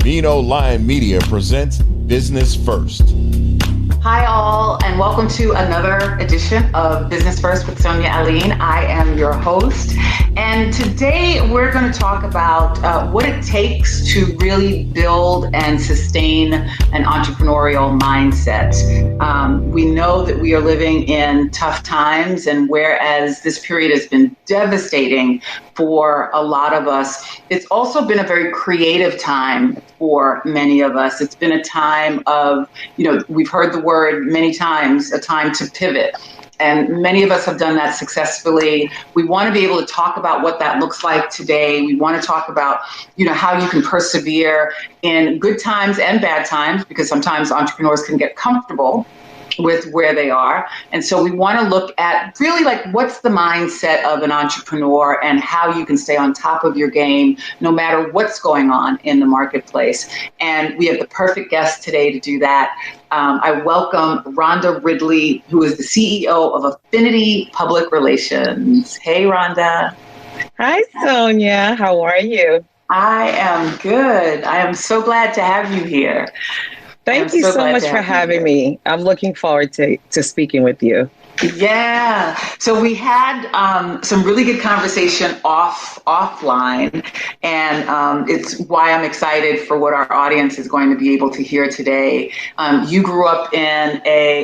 Vino Lion Media presents Business First. Hi all, and welcome to another edition of Business First with Sonia Aline. I am your host, and today we're going to talk about what it takes to really build and sustain an entrepreneurial mindset. We know that we are living in tough times, and whereas this period has been devastating for a lot of us, it's also been a very creative time for many of us. It's been a time of, we've heard the word many times, a time to pivot. And many of us have done that successfully. We want to be able to talk about what that looks like today. We want to talk about, how you can persevere in good times and bad times, because sometimes entrepreneurs can get comfortable with where they are. And so we want to look at really what's the mindset of an entrepreneur and how you can stay on top of your game no matter what's going on in the marketplace. And we have the perfect guest today to do that. I welcome Rhonda Ridley, who is the CEO of Affinity Public Relations. Hey, Rhonda. Hi, Sonia. How are you? I am good. I am so glad to have you here. Thank you so much for having me. I'm looking forward to speaking with you. Yeah. So we had some really good conversation offline, and it's why I'm excited for what our audience is going to be able to hear today. You grew up in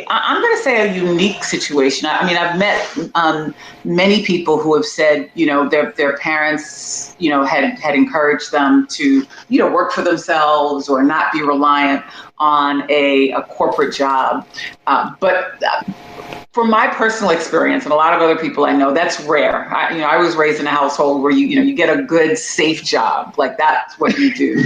I'm going to say a unique situation. I mean, I've met many people who have said, their parents, had encouraged them to, work for themselves or not be reliant on a corporate job. But from my personal experience, and a lot of other people I know, that's rare. I was raised in a household where you get a good, safe job, like that's what you do.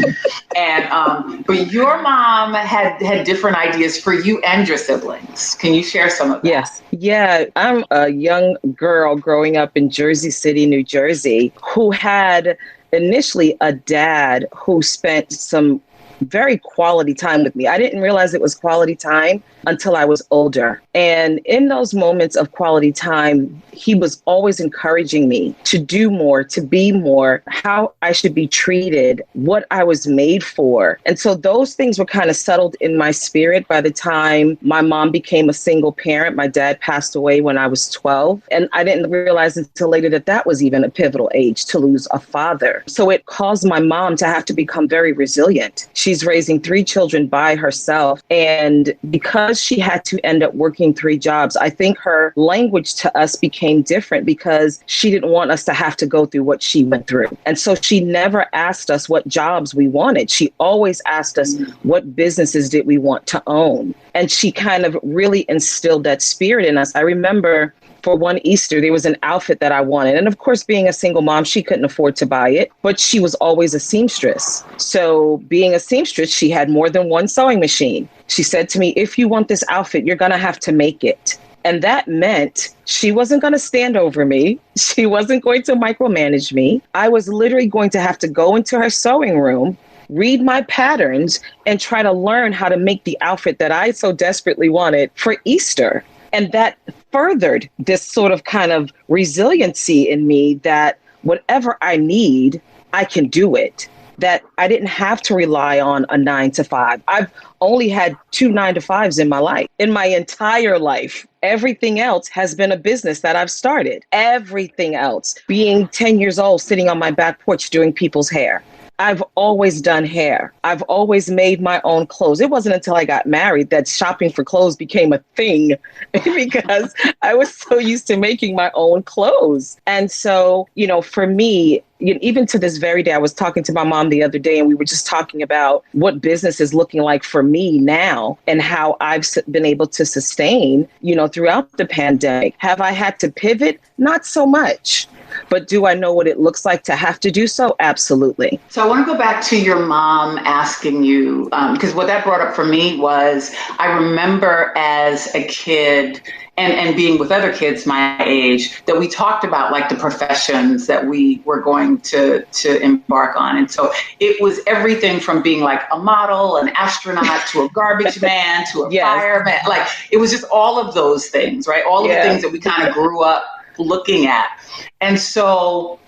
And but your mom had different ideas for you and your siblings. Can you share some of that? Yes. Yeah, I'm a young girl growing up in Jersey City, New Jersey, who had initially a dad who spent some very quality time with me. I didn't realize it was quality time until I was older. And in those moments of quality time, he was always encouraging me to do more, to be more, how I should be treated, what I was made for. And so those things were kind of settled in my spirit by the time my mom became a single parent. My dad passed away when I was 12. And I didn't realize until later that was even a pivotal age to lose a father. So it caused my mom to have to become very resilient. She's raising 3 children by herself. And because she had to end up working 3 jobs, I think her language to us became different because she didn't want us to have to go through what she went through. And so she never asked us what jobs we wanted. She always asked us what businesses did we want to own. And she kind of really instilled that spirit in us. I remember for one Easter, there was an outfit that I wanted. And of course, being a single mom, she couldn't afford to buy it, but she was always a seamstress. So being a seamstress, she had more than one sewing machine. She said to me, if you want this outfit, you're going to have to make it. And that meant she wasn't going to stand over me. She wasn't going to micromanage me. I was literally going to have to go into her sewing room, read my patterns, and try to learn how to make the outfit that I so desperately wanted for Easter. And that furthered this sort of kind of resiliency in me that whatever I need, I can do it. That I didn't have to rely on a 9-to-5. I've only had 2 9-to-5s in my life, in my entire life. Everything else has been a business that I've started. Everything else, being 10 years old, sitting on my back porch doing people's hair. I've always done hair. I've always made my own clothes. It wasn't until I got married that shopping for clothes became a thing because I was so used to making my own clothes. And so, for me, even to this very day, I was talking to my mom the other day and we were just talking about what business is looking like for me now and how I've been able to sustain, throughout the pandemic. Have I had to pivot? Not so much. But do I know what it looks like to have to do so? Absolutely. So I want to go back to your mom asking you, because what that brought up for me was I remember as a kid and being with other kids my age that we talked about the professions that we were going to embark on. And so it was everything from being a model, an astronaut, to a garbage man, to a fireman. It was just all of those things, right? All of the things that we kind of grew up looking at. And so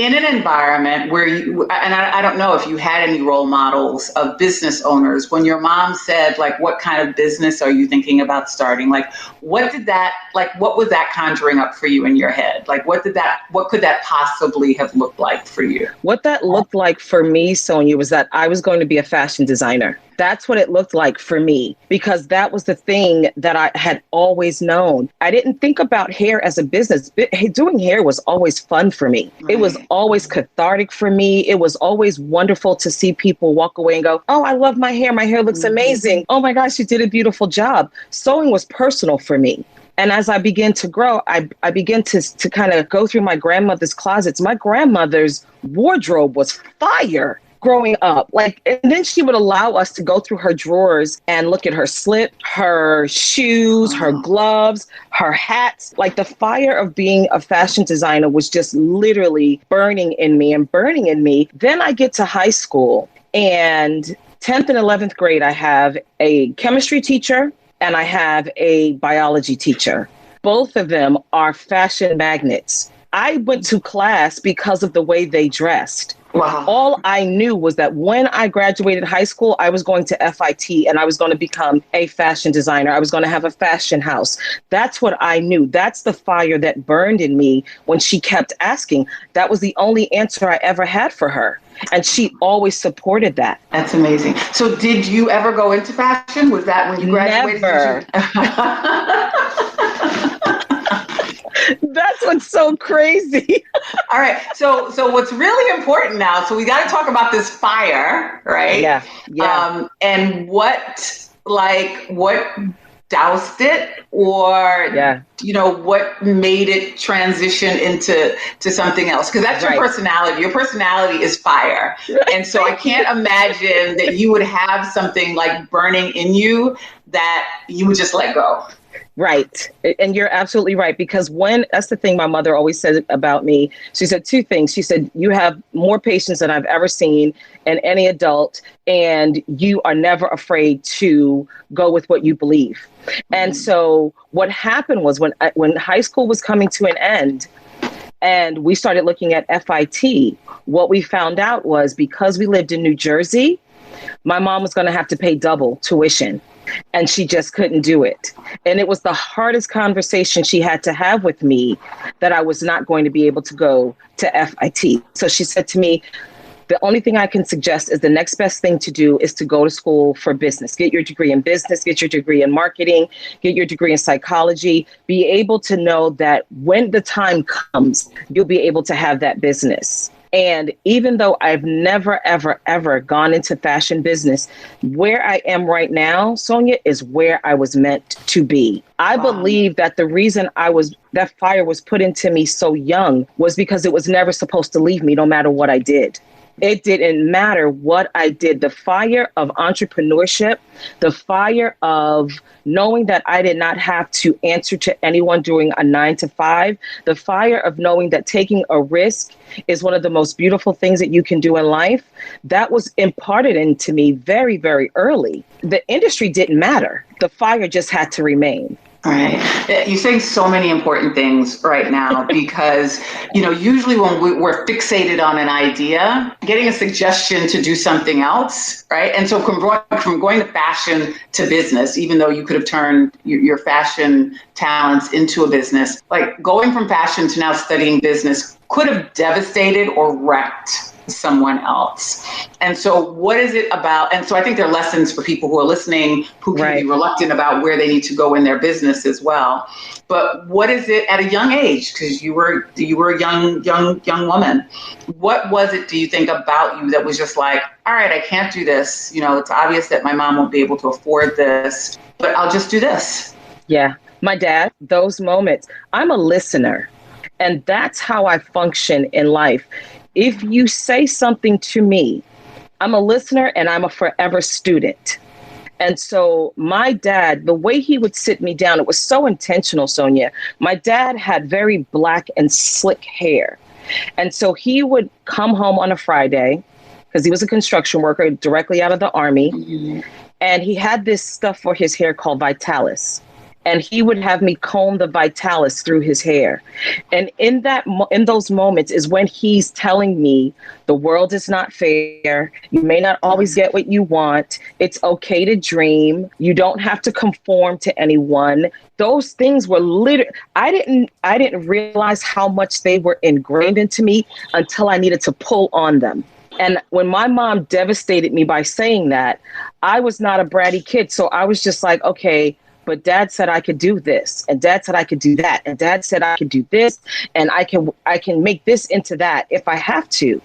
in an environment where you, and I don't know if you had any role models of business owners, when your mom said, like, what kind of business are you thinking about starting? Like, what was that conjuring up for you in your head? Like, what could that possibly have looked like for you? What that looked like for me, Sonia, was that I was going to be a fashion designer. That's what it looked like for me, because that was the thing that I had always known. I didn't think about hair as a business. Doing hair was always fun for me. Right. It was always cathartic for me. It was always wonderful to see people walk away and go, oh, I love my hair. My hair looks amazing. Oh my gosh, you did a beautiful job. Sewing was personal for me. And as I began to grow, I began to kind of go through my grandmother's closets. My grandmother's wardrobe was fire growing up. And then she would allow us to go through her drawers and look at her slip, her shoes, her gloves, her hats. Like, the fire of being a fashion designer was just literally burning in me. Then I get to high school, and 10th and 11th grade, I have a chemistry teacher and I have a biology teacher. Both of them are fashion magnets. I went to class because of the way they dressed. Wow. All I knew was that when I graduated high school, I was going to FIT and I was going to become a fashion designer. I was going to have a fashion house. That's what I knew. That's the fire that burned in me when she kept asking. That was the only answer I ever had for her. And she always supported that. That's amazing. So did you ever go into fashion? Was that when you graduated? Never. That's what's so crazy. All right. So what's really important now, so we got to talk about this fire, right? Yeah. And what doused it, or, what made it transition into something else? Because that's your personality. Your personality is fire. And so I can't imagine that you would have something like burning in you that you would just let go. Right. And you're absolutely right, because that's the thing my mother always said about me. She said two things. She said, you have more patience than I've ever seen in any adult, and you are never afraid to go with what you believe. Mm-hmm. And so what happened was when high school was coming to an end and we started looking at FIT, what we found out was, because we lived in New Jersey, my mom was going to have to pay double tuition. And she just couldn't do it. And it was the hardest conversation she had to have with me, that I was not going to be able to go to FIT. So she said to me, the only thing I can suggest is the next best thing to do is to go to school for business. Get your degree in business, get your degree in marketing, get your degree in psychology, be able to know that when the time comes, you'll be able to have that business. And even though I've never, ever, ever gone into fashion business, where I am right now, Sonia, is where I was meant to be. I believe that the reason that fire was put into me so young was because it was never supposed to leave me, no matter what I did. It didn't matter what I did. The fire of entrepreneurship, the fire of knowing that I did not have to answer to anyone during a 9 to 5, the fire of knowing that taking a risk is one of the most beautiful things that you can do in life, that was imparted into me very, very early. The industry didn't matter. The fire just had to remain. All right. You're saying so many important things right now, because, usually when we're fixated on an idea, getting a suggestion to do something else, right? And so from going to fashion to business, even though you could have turned your fashion talents into a business, like going from fashion to now studying business could have devastated or wrecked someone else. And so what is it about? And so I think there are lessons for people who are listening who can be reluctant about where they need to go in their business as well. But what is it at a young age? Because you were a young woman. What was it, do you think, about you that was just like, all right, I can't do this. It's obvious that my mom won't be able to afford this, but I'll just do this. Yeah. My dad, those moments, I'm a listener, and that's how I function in life. If you say something to me, I'm a listener and I'm a forever student. And so my dad, the way he would sit me down, it was so intentional, Sonia. My dad had very black and slick hair. And so he would come home on a Friday, because he was a construction worker directly out of the Army. Mm-hmm. And he had this stuff for his hair called Vitalis. and he would have me comb the Vitalis through his hair. And in those moments is when he's telling me the world is not fair. You may not always get what you want. It's okay to dream. You don't have to conform to anyone. Those things were literally, I didn't realize how much they were ingrained into me until I needed to pull on them. And when my mom devastated me by saying that, I was not a bratty kid. So I was just like, okay, but dad said I could do this, and dad said I could do that, and dad said I could do this, and I can make this into that if I have to.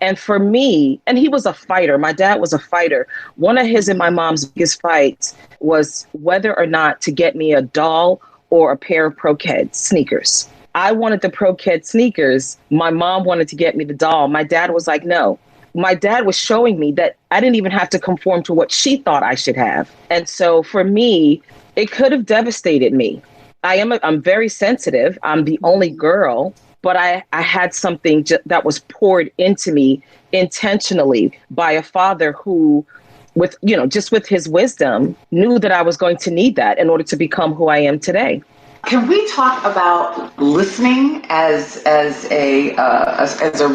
And for me, and he was a fighter. My dad was a fighter. One of his and my mom's biggest fights was whether or not to get me a doll or a pair of Pro-Keds sneakers. I wanted the Pro-Keds sneakers. My mom wanted to get me the doll. My dad was like, no. My dad was showing me that I didn't even have to conform to what she thought I should have. And so for me, it could have devastated me. I'm very sensitive. I'm the only girl, but I had something that was poured into me intentionally by a father who, with his wisdom, knew that I was going to need that in order to become who I am today. Can we talk about listening as a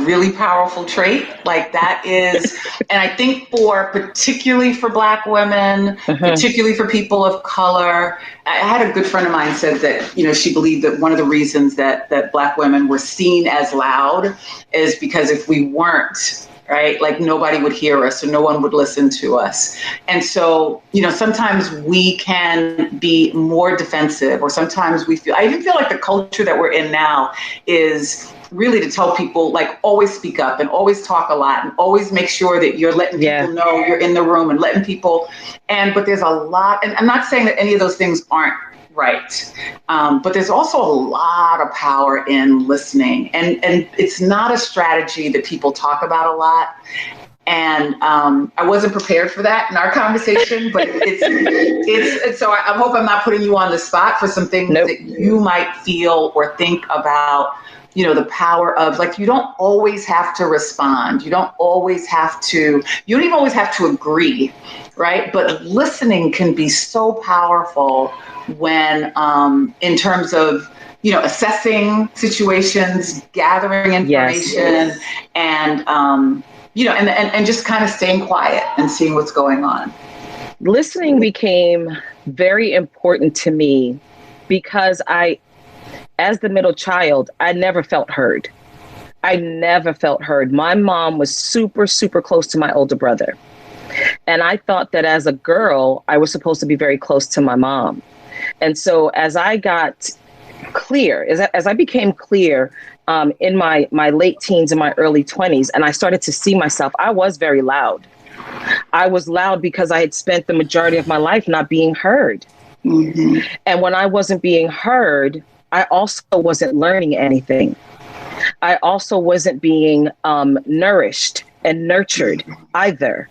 really powerful trait? Like that is, and I think particularly for Black women, particularly for people of color, I had a good friend of mine said that, she believed that one of the reasons that Black women were seen as loud is because if we weren't, right, like nobody would hear us or no one would listen to us. And so, sometimes we can be more defensive, or sometimes I even feel like the culture that we're in now is really to tell people, like, always speak up and always talk a lot and always make sure that you're letting people know you're in the room and letting people, but there's a lot, and I'm not saying that any of those things aren't right. But there's also a lot of power in listening. And it's not a strategy that people talk about a lot. And I wasn't prepared for that in our conversation, but it's so I hope I'm not putting you on the spot for some things that you might feel or think about, the power of, like, you don't always have to respond. You don't even always have to agree, right? But listening can be so powerful when, in terms of, assessing situations, gathering information, and just kind of staying quiet and seeing what's going on. Listening became very important to me because as the middle child, I never felt heard. My mom was super, super close to my older brother. And I thought that as a girl, I was supposed to be very close to my mom. And so as I got clear, as I became clear in my late teens and my early 20s, and I started to see myself, I was very loud. I was loud because I had spent the majority of my life not being heard. Mm-hmm. And when I wasn't being heard, I also wasn't learning anything. I also wasn't being nourished and nurtured either.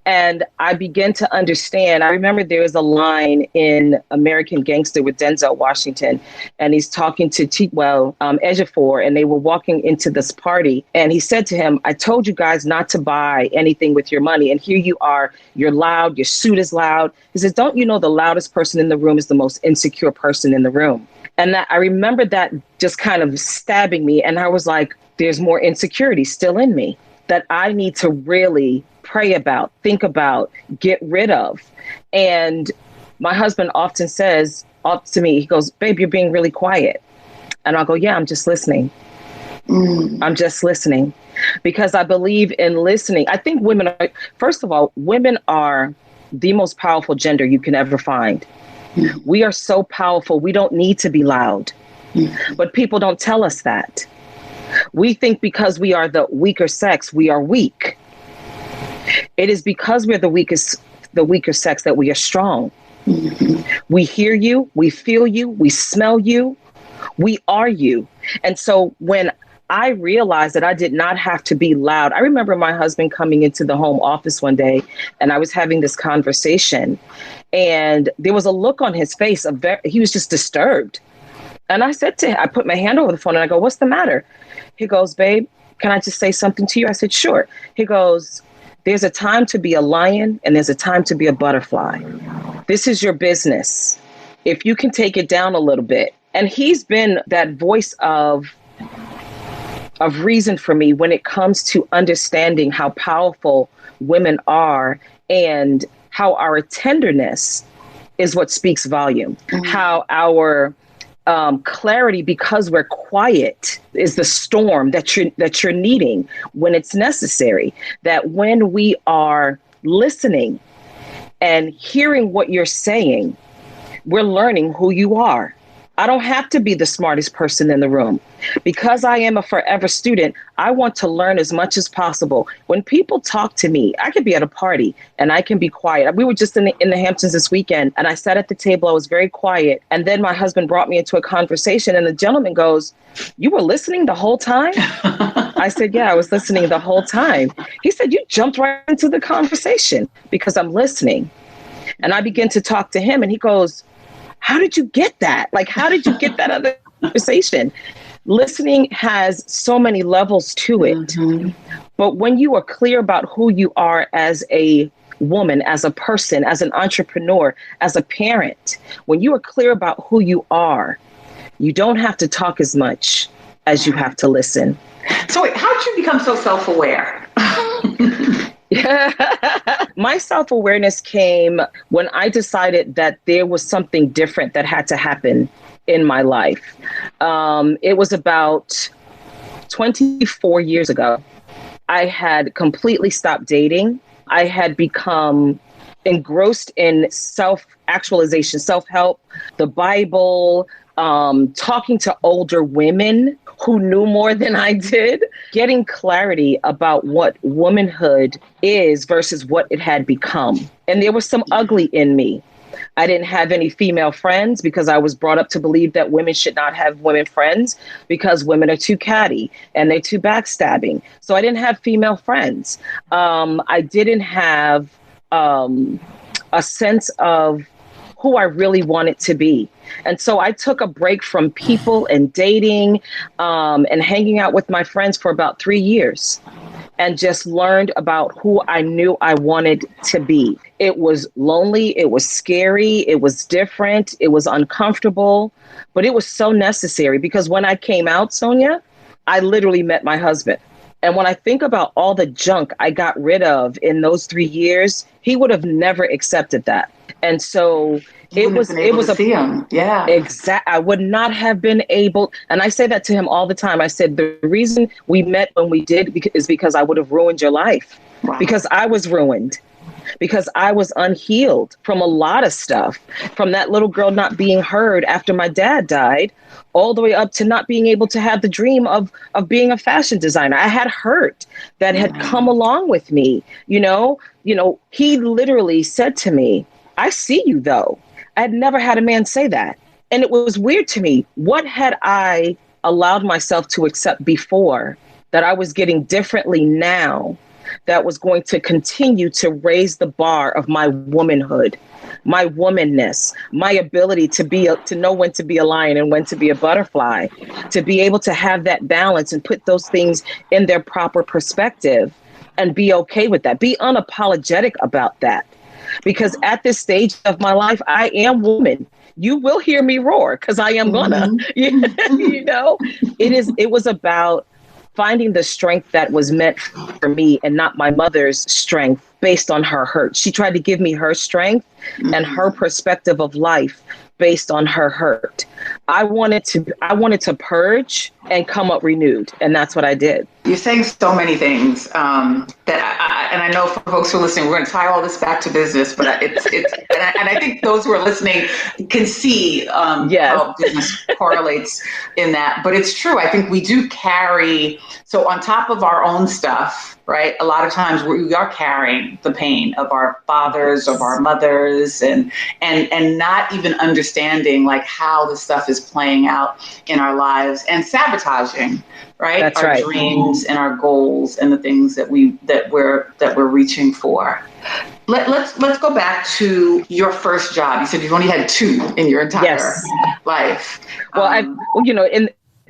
And I began to understand. I remember there was a line in American Gangster with Denzel Washington, and he's talking to Ejiofor, and they were walking into this party. And he said to him, I told you guys not to buy anything with your money. And here you are, you're loud, your suit is loud. He says, don't you know the loudest person in the room is the most insecure person in the room? And I remember that just kind of stabbing me. And I was like, there's more insecurity still in me that I need to really pray about, think about, get rid of. And my husband often says to me, he goes, babe, you're being really quiet. And I'll go, yeah, I'm just listening. I'm just listening because I believe in listening. I think women are the most powerful gender you can ever find. We are so powerful. We don't need to be loud, but people don't tell us that. We think because we are the weaker sex, we are weak. It is because we're the weaker sex that we are strong. We hear you, we feel you, we smell you, we are you. And so when I realized that I did not have to be loud, I remember my husband coming into the home office one day and I was having this conversation and there was a look on his face he was just disturbed. And I said to him, I put my hand over the phone and I go, what's the matter? He goes, babe, can I just say something to you? I said, sure. He goes, there's a time to be a lion and there's a time to be a butterfly. This is your business. if you can take it down a little bit. And he's been that voice of reason for me when it comes to understanding how powerful women are and how our tenderness is what speaks volume, how our clarity, because we're quiet, is the storm that you're needing when it's necessary. That when we are listening and hearing what you're saying, we're learning who you are. I don't have to be the smartest person in the room. Because I am a forever student, I want to learn as much as possible. When people talk to me, I could be at a party and I can be quiet. We were just in the Hamptons this weekend, and I sat at the table. I was very quiet. And then my husband brought me into a conversation, and the gentleman goes, "You were listening the whole time?" I said, "Yeah, I was listening the whole time." He said, "You jumped right into the conversation." Because I'm listening. And I began to talk to him, and he goes, "How did you get that? Like, how did you get that other conversation?" Listening has so many levels to it. Mm-hmm. But when you are clear about who you are as a woman, as a person, as an entrepreneur, as a parent, when you are clear about who you are, you don't have to talk as much as you have to listen. So wait, how did you become so self-aware? My self-awareness came when I decided that there was something different that had to happen in my life. It was about 24 years ago. I had completely stopped dating. I had become engrossed in self-actualization, self-help, the Bible, talking to older women who knew more than I did, getting clarity about what womanhood is versus what it had become. And there was some ugly in me. I didn't have any female friends because I was brought up to believe that women should not have women friends because women are too catty and they're too backstabbing. So I didn't have female friends. I didn't have a sense of who I really wanted to be. And so I took a break from people and dating and hanging out with my friends for about 3 years and just learned about who I knew I wanted to be. It was lonely. It was scary. It was different. It was uncomfortable, but it was so necessary because when I came out, Sonia, I literally met my husband. And when I think about all the junk I got rid of in those 3 years, he would have never accepted that. And so it was a see him. Yeah. I would not have been able. And I say that to him all the time. I said, the reason we met when we did is because I would have ruined your life. Wow. Because I was ruined. Because I was unhealed from a lot of stuff, from that little girl not being heard after my dad died, all the way up to not being able to have the dream of being a fashion designer. I had hurt that had come along with me. You know, he literally said to me, "I see you though." I had never had a man say that. And it was weird to me. What had I allowed myself to accept before that I was getting differently now that was going to continue to raise the bar of my womanhood, my womanness, my ability to know when to be a lion and when to be a butterfly, to be able to have that balance and put those things in their proper perspective and be okay with that, be unapologetic about that. Because at this stage of my life, I am woman. You will hear me roar because I am gonna, it was about finding the strength that was meant for me and not my mother's strength based on her hurt. She tried to give me her strength and her perspective of life based on her hurt. I wanted to purge and come up renewed. And that's what I did. You're saying so many things and I know for folks who are listening, we're going to tie all this back to business, but I think those who are listening can see how business correlates in that. But it's true. I think we do carry, so on top of our own stuff, right? A lot of times we are carrying the pain of our fathers, of our mothers, and not even understanding like how the stuff is playing out in our lives and sabotaging, right? That's our right. dreams and our goals and the things that we're reaching for. Let's go back to your first job. You said you've only had 2 in your entire life. Well,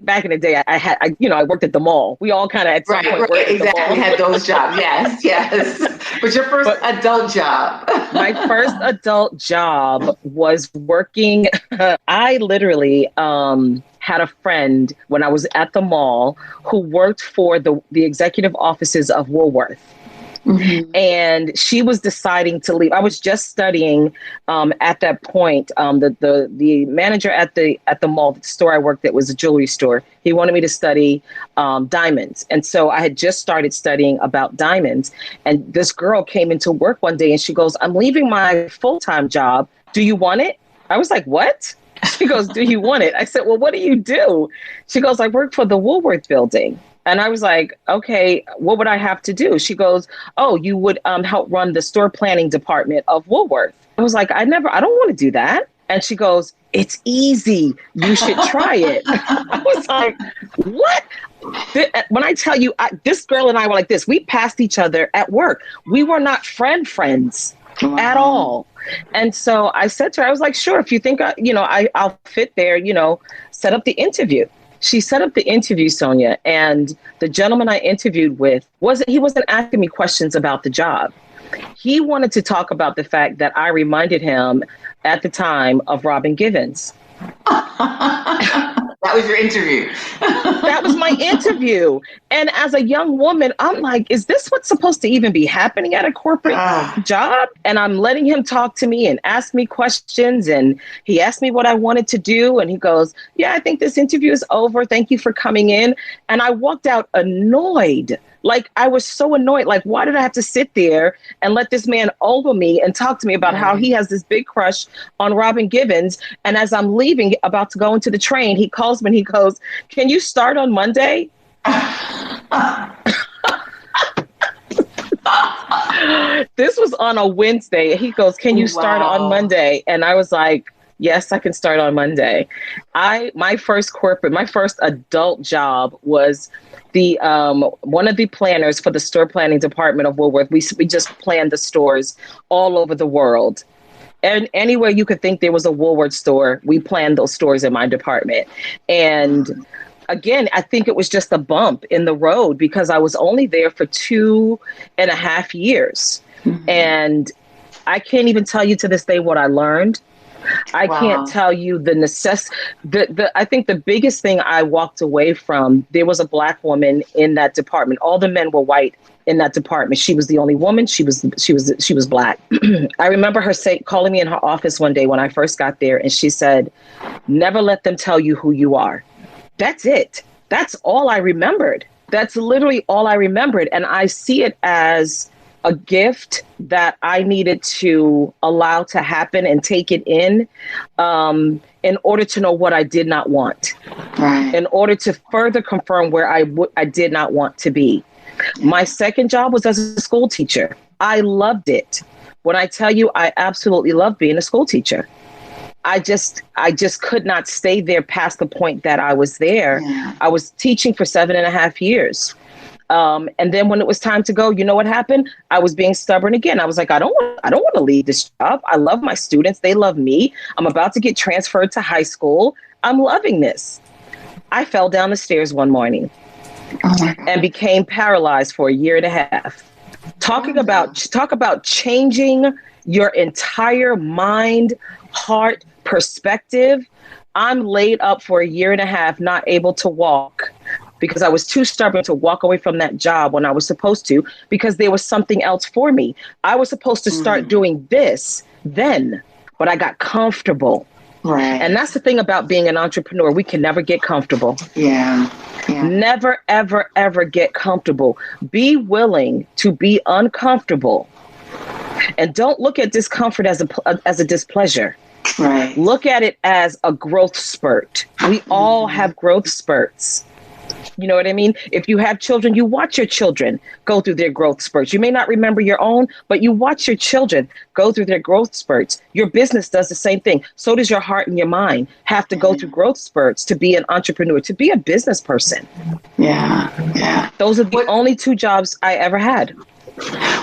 back in the day, I worked at the mall. We all kind of at some point worked at the mall. We had those jobs. Yes. But your first adult job. My first adult job was working. I literally had a friend when I was at the mall who worked for the executive offices of Woolworth. Mm-hmm. And she was deciding to leave. I was just studying at that point. The manager at the mall, the store I worked at was a jewelry store. He wanted me to study diamonds. And so I had just started studying about diamonds. And this girl came into work one day and she goes, "I'm leaving my full-time job. Do you want it?" I was like, "What?" She goes, "Do you want it?" I said, "Well, what do you do?" She goes, "I work for the Woolworth building." And I was like, "Okay, what would I have to do?" She goes, "Oh, you would help run the store planning department of Woolworth." I was like, I don't want to do that. And she goes, "It's easy. You should try it." I was like, what? When I tell you, this girl and I were like this. We passed each other at work. We were not friends at all. And so I said to her, I was like, "Sure, if you think, I'll fit there, set up the interview." She set up the interview, Sonia, and the gentleman I interviewed with wasn't asking me questions about the job. He wanted to talk about the fact that I reminded him at the time of Robin Givens. That was your interview. That was my interview. And as a young woman, I'm like, is this what's supposed to even be happening at a corporate job? And I'm letting him talk to me and ask me questions. And he asked me what I wanted to do. And he goes, "Yeah, I think this interview is over. Thank you for coming in." And I walked out annoyed. Like, I was so annoyed. Like, why did I have to sit there and let this man over me and talk to me about how he has this big crush on Robin Givens? And as I'm leaving, about to go into the train, he calls me and he goes, "Can you start on Monday?" This was on a Wednesday. He goes, "Can you start on Monday?" And I was like, "Yes, I can start on Monday." My first adult job was one of the planners for the store planning department of Woolworth. We just planned the stores all over the world. And anywhere you could think there was a Woolworth store, we planned those stores in my department. And again, I think it was just a bump in the road because I was only there for 2.5 years. Mm-hmm. And I can't even tell you to this day what I learned. I can't tell you the necessity. I think the biggest thing I walked away from, there was a Black woman in that department. All the men were white in that department. She was the only woman. She was Black. I remember her calling me in her office one day when I first got there. And she said, "Never let them tell you who you are." That's it. That's all I remembered. That's literally all I remembered. And I see it as a gift that I needed to allow to happen and take it in order to know what I did not want, in order to further confirm where I did not want to be. My second job was as a school teacher. I loved it. When I tell you, I absolutely loved being a school teacher. I just could not stay there past the point that I was there. Yeah. I was teaching for 7.5 years. And then when it was time to go, you know what happened? I was being stubborn again. I was like, I don't want to leave this job. I love my students. They love me. I'm about to get transferred to high school. I'm loving this. I fell down the stairs one morning and became paralyzed for 1.5 years. Talk about changing your entire mind, heart, perspective. I'm laid up for 1.5 years, not able to walk, because I was too stubborn to walk away from that job when I was supposed to, because there was something else for me. I was supposed to start doing this then, but I got comfortable. Right. And that's the thing about being an entrepreneur. We can never get comfortable. Yeah. Never, ever, ever get comfortable. Be willing to be uncomfortable. And don't look at discomfort as a displeasure. Right. Look at it as a growth spurt. We all have growth spurts. You know what I mean? If you have children, you watch your children go through their growth spurts. You may not remember your own, but you watch your children go through their growth spurts. Your business does the same thing. So does your heart and your mind have to go through growth spurts to be an entrepreneur, to be a business person. Yeah. Those are the only 2 jobs I ever had.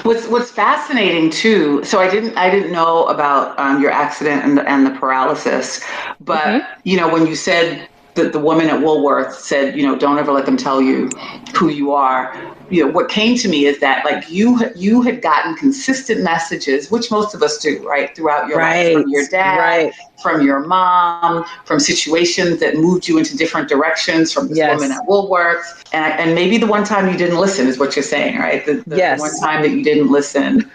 What's fascinating too, so I didn't know about your accident and the paralysis, but when you said the woman at Woolworth said, don't ever let them tell you who you are. What came to me is that like you had gotten consistent messages, which most of us do, right, throughout your life, from your dad, from your mom, from situations that moved you into different directions, from this woman at Woolworth, and maybe the one time you didn't listen is what you're saying, right? The one time that you didn't listen.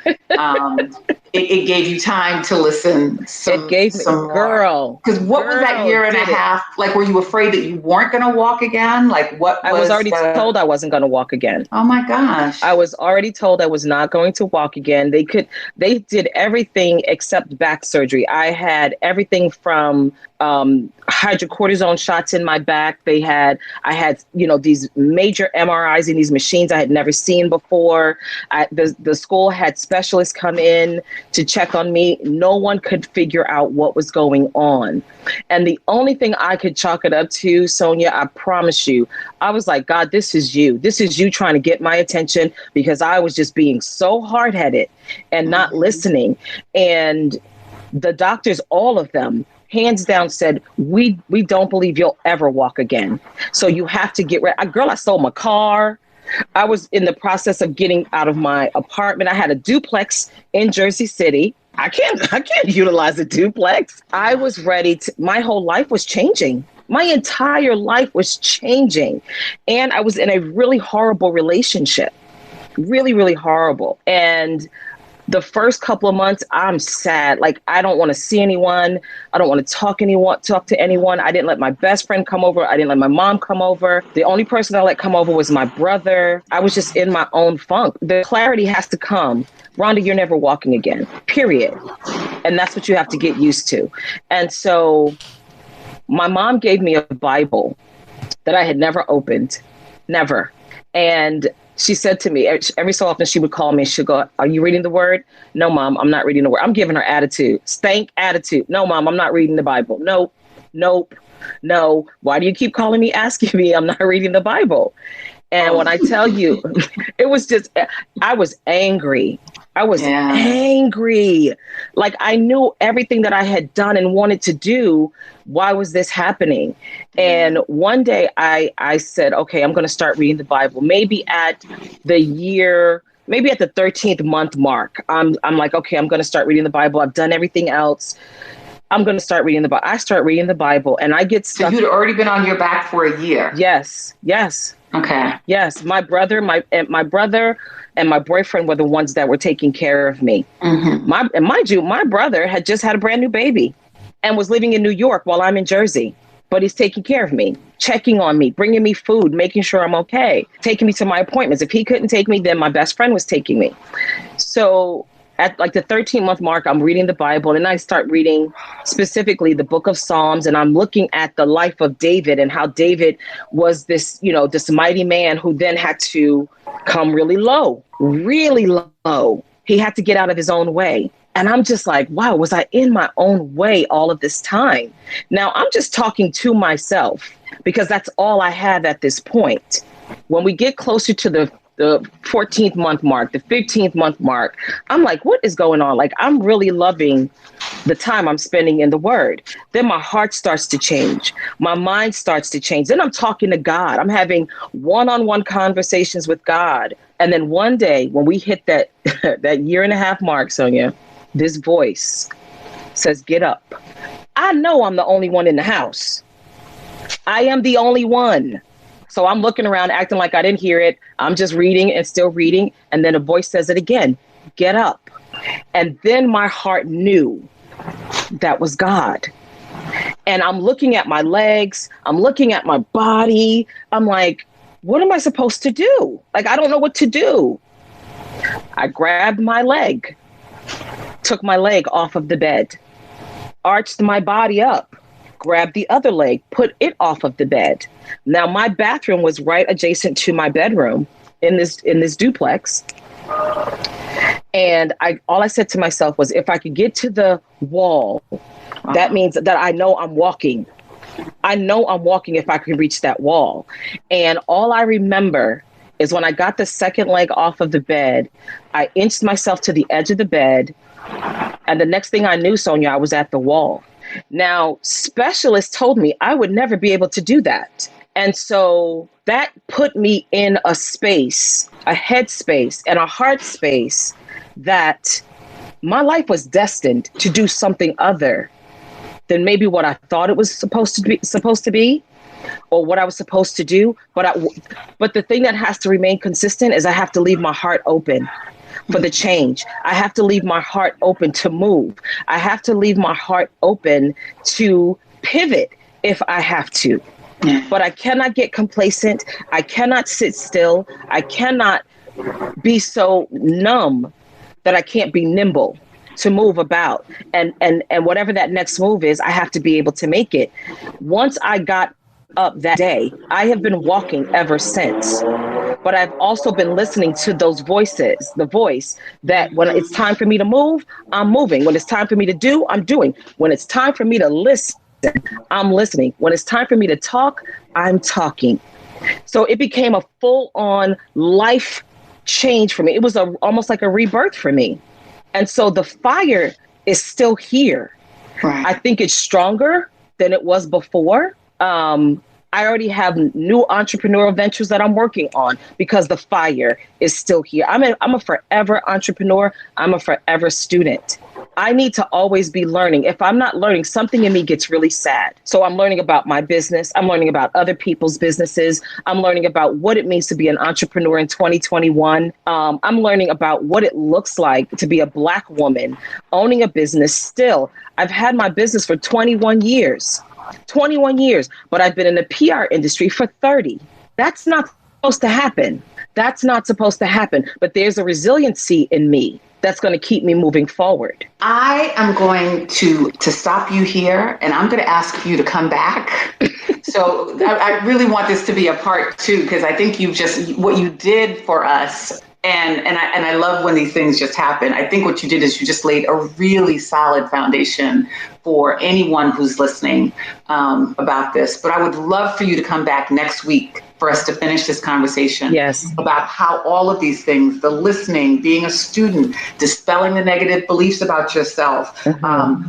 It gave you time to listen some more. Because what was that year and a half? Like, were you afraid that you weren't going to walk again? Like, what was I was already told I wasn't going to walk again. Oh my gosh. I was already told I was not going to walk again. They did everything except back surgery. I had everything from hydrocortisone shots in my back. I had, these major MRIs in these machines I had never seen before. The school had specialists come in to check on me. No one could figure out what was going on. And the only thing I could chalk it up to, Sonia, I promise you, I was like, God, this is you. This is you trying to get my attention, because I was just being so hard-headed and not listening. And the doctors, all of them, hands down said, we don't believe you'll ever walk again. So you have to get ready. Girl, I sold my car. I was in the process of getting out of my apartment. I had a duplex in Jersey City. I can't utilize a duplex. I was ready my whole life was changing. My entire life was changing. And I was in a really horrible relationship. Really, really horrible. And the first couple of months, I'm sad. Like, I don't want to see anyone. I don't want to talk to anyone. I didn't let my best friend come over. I didn't let my mom come over. The only person I let come over was my brother. I was just in my own funk. The clarity has to come. Rhonda, you're never walking again, period. And that's what you have to get used to. And so my mom gave me a Bible that I had never opened, never. And she said to me, every so often she would call me, she'd go, "Are you reading the word?" "No, Mom, I'm not reading the word." I'm giving her attitude, stank attitude. "No, Mom, I'm not reading the Bible." Nope. No. "Why do you keep calling me, asking me? I'm not reading the Bible." And when I tell you, it was just, I was angry. Angry. Like, I knew everything that I had done and wanted to do. Why was this happening? And one day I said, okay, I'm going to start reading the Bible. Maybe at the 13th month mark, I'm like, okay, I'm going to start reading the Bible. I've done everything else. I'm going to start reading the Bible. I start reading the Bible and I get stuck. So you'd already been on your back for a year. Yes. Okay. Yes. My brother and my boyfriend were the ones that were taking care of me. Mm-hmm. Mind you, my brother had just had a brand new baby and was living in New York while I'm in Jersey. But he's taking care of me, checking on me, bringing me food, making sure I'm okay, taking me to my appointments. If he couldn't take me, then my best friend was taking me. So at like the 13th-month mark, I'm reading the Bible and I start reading specifically the book of Psalms. And I'm looking at the life of David and how David was this, this mighty man who then had to come really low. He had to get out of his own way. And I'm just like, wow, was I in my own way all of this time? Now, I'm just talking to myself because that's all I have at this point. When we get closer to the 14th month mark, the 15th month mark, I'm like, what is going on? Like, I'm really loving the time I'm spending in the Word. Then my heart starts to change. My mind starts to change. Then I'm talking to God. I'm having one-on-one conversations with God. And then one day when we hit that year and a half mark, Sonia, this voice says, "Get up." I know I'm the only one in the house. I am the only one. So I'm looking around, acting like I didn't hear it. I'm just reading and still reading. And then a voice says it again, "Get up." And then my heart knew that was God. And I'm looking at my legs. I'm looking at my body. I'm like, what am I supposed to do? Like, I don't know what to do. I grabbed my leg. Took my leg off of the bed, arched my body up, grabbed the other leg, put it off of the bed. Now my bathroom was right adjacent to my bedroom in this duplex. And all I said to myself was, if I could get to the wall, that means that I know I'm walking. I know I'm walking if I can reach that wall. And all I remember is when I got the second leg off of the bed, I inched myself to the edge of the bed. And the next thing I knew, Sonia, I was at the wall. Now, specialists told me I would never be able to do that. And so that put me in a space, a headspace and a heart space that my life was destined to do something other than maybe what I thought it was supposed to be, or what I was supposed to do. But the thing that has to remain consistent is I have to leave my heart open for the change. I have to leave my heart open to move. I have to leave my heart open to pivot if I have to. But I cannot get complacent. I cannot sit still. I cannot be so numb that I can't be nimble to move about. And whatever that next move is, I have to be able to make it. Once I got up that day, I have been walking ever since. But I've also been listening to those voices, the voice that when it's time for me to move, I'm moving. When it's time for me to do, I'm doing. When it's time for me to listen, I'm listening. When it's time for me to talk, I'm talking. So it became a full-on life change for me. It was almost like a rebirth for me. And so the fire is still here. Right. I think it's stronger than it was before. I already have new entrepreneurial ventures that I'm working on because the fire is still here. I'm a forever entrepreneur. I'm a forever student. I need to always be learning. If I'm not learning, something in me gets really sad. So I'm learning about my business. I'm learning about other people's businesses. I'm learning about what it means to be an entrepreneur in 2021. I'm learning about what it looks like to be a Black woman owning a business still. I've had my business for 21 years. 21 years, but I've been in the PR industry for 30. That's not supposed to happen. That's not supposed to happen. But there's a resiliency in me that's going to keep me moving forward. I am going to stop you here, and I'm going to ask you to come back. So I really want this to be a part two, because I think what you did for us. And I love when these things just happen. I think what you did is you just laid a really solid foundation for anyone who's listening about this. But I would love for you to come back next week for us to finish this conversation. Yes. About how all of these things, the listening, being a student, dispelling the negative beliefs about yourself,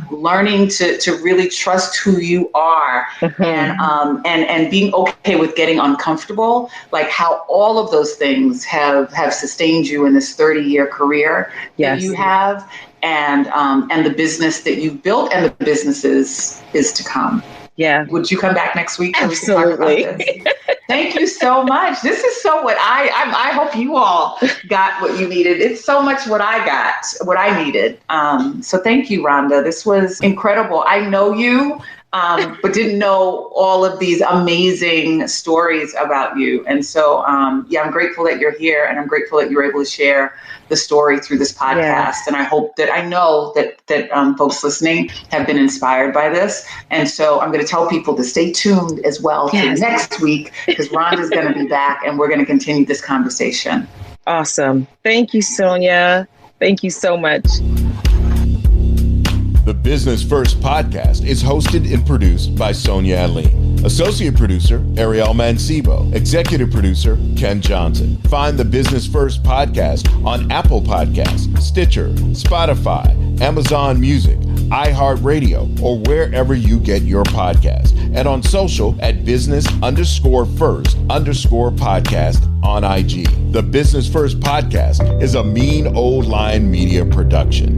learning to really trust who you are, and being okay with getting uncomfortable, like how all of those things have sustained you in this 30-year career that you have, and the business that you've built and the businesses is to come. Yeah. Would you come back next week? Absolutely. So we can talk about this? Thank you so much. This is so what I hope you all got what you needed. It's so much what I got, what I needed. So thank you, Rhonda. This was incredible. I know you, but didn't know all of these amazing stories about you. And so, I'm grateful that you're here, and I'm grateful that you're able to share the story through this podcast. Yes. And I know that folks listening have been inspired by this. And so I'm going to tell people to stay tuned as well to next week, because Rhonda's going to be back and we're going to continue this conversation. Awesome. Thank you, Sonia. Thank you so much. The Business First podcast is hosted and produced by Sonia Aline. Associate producer, Ariel Mancebo. Executive producer, Ken Johnson. Find the Business First podcast on Apple Podcasts, Stitcher, Spotify, Amazon Music, iHeartRadio, or wherever you get your podcast. And on social at business_first_podcast on IG. The Business First podcast is a Mean Old Line Media production.